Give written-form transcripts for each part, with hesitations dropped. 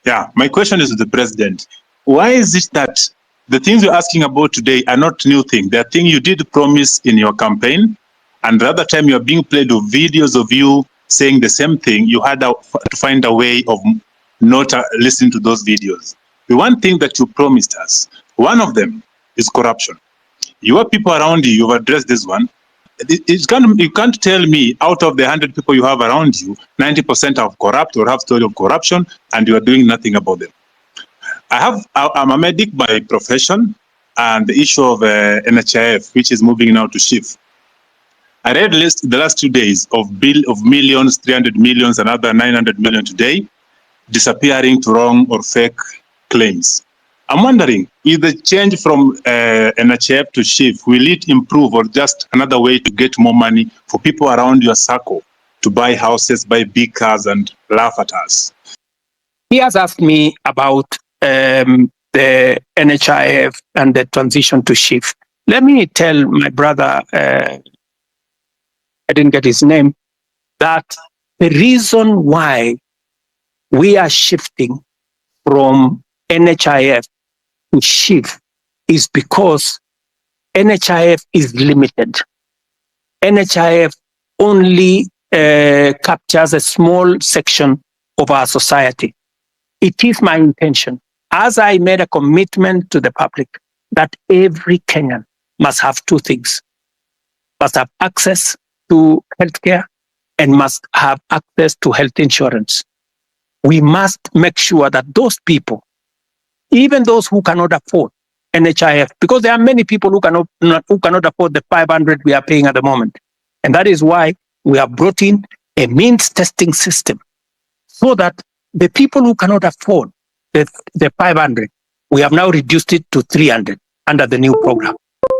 Yeah, my question is to the president. Why is it that the things you're asking about today are not new things? They're things you did promise in your campaign, and the other time you're being played with videos of you saying the same thing. You had to find a way of not listening to those videos. The one thing that you promised us, one of them is corruption. Your people around you, you've addressed this one. You can't tell me out of the 100 people you have around you, 90% are corrupt or have story of corruption, and you are doing nothing about them. I'm a medic by profession, and the issue of NHIF, which is moving now to SHIF. I read the last 2 days of millions, 300 millions, another 900 million today, disappearing to wrong or fake claims. I'm wondering, if the change from NHIF to SHIF, will it improve or just another way to get more money for people around your circle to buy houses, buy big cars, and laugh at us? He has asked me about the NHIF and the transition to SHIF. Let me tell my brother, I didn't get his name, that the reason why we are shifting from NHIF to SHIF is because NHIF is limited. NHIF only captures a small section of our society. It is my intention, as I made a commitment to the public, that every Kenyan must have two things: must have access to healthcare and must have access to health insurance. We must make sure that those people, even those who cannot afford NHIF, because there are many people who cannot afford the 500 we are paying at the moment. And that is why we have brought in a means testing system, so that the people who cannot afford the 500, we have now reduced it to 300 under the new program.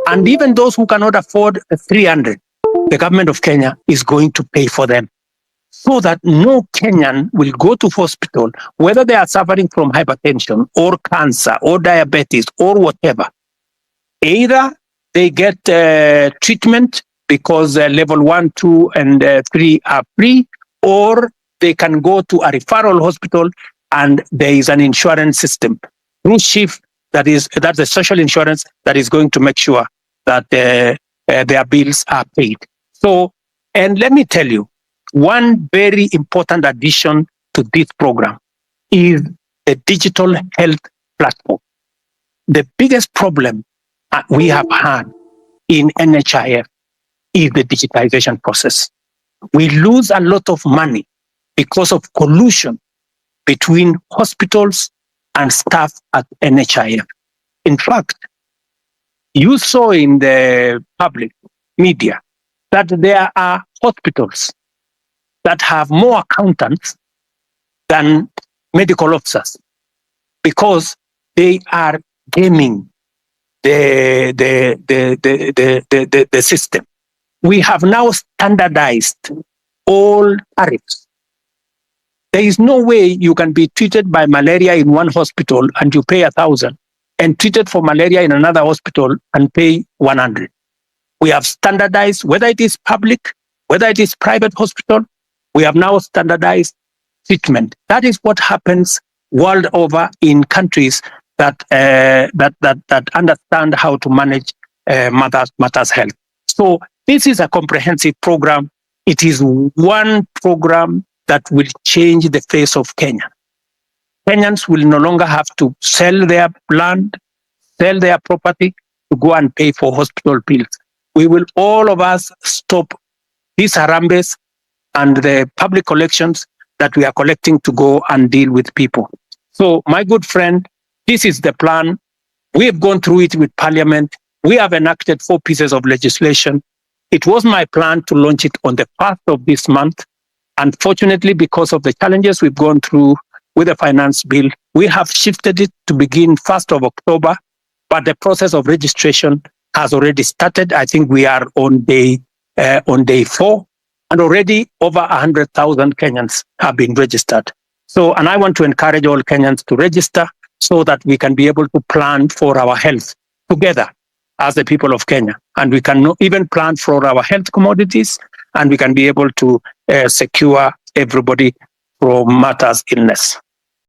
And even those who cannot afford the 300, the government of Kenya is going to pay for them, so that no Kenyan will go to hospital, whether they are suffering from hypertension or cancer or diabetes or whatever. Either they get treatment because level 1, 2, and 3 are free, or they can go to a referral hospital and there is an insurance system through SHIF, that's the social insurance that is going to make sure that their bills are paid. So, and let me tell you, one very important addition to this program is the digital health platform. The biggest problem we have had in NHIF is the digitization process. We lose a lot of money because of collusion between hospitals and staff at NHIF. In fact, you saw in the public media that there are hospitals that have more accountants than medical officers, because they are gaming the system. We have now standardized all tariffs. There is no way you can be treated by malaria in one hospital and you pay 1,000, and treated for malaria in another hospital and pay 100. We have standardized, whether it is public, whether it is private hospital, we have now standardized treatment. That is what happens world over in countries that understand how to manage matters health. So this is a comprehensive program. It is one program that will change the face of Kenya. Kenyans will no longer have to sell their land, sell their property to go and pay for hospital bills. We will, all of us, stop these harambes and the public collections that we are collecting to go and deal with people. So, my good friend, this is the plan. We have gone through it with Parliament. We have enacted 4 pieces of legislation. It was my plan to launch it on the 1st of this month. Unfortunately, because of the challenges we've gone through with the finance bill, we have shifted it to begin 1st of October, but the process of registration has already started. I think we are on day 4, and already over 100,000 Kenyans have been registered. So, and I want to encourage all Kenyans to register so that we can be able to plan for our health together as the people of Kenya. And we can even plan for our health commodities, and we can be able to secure everybody from matters illness.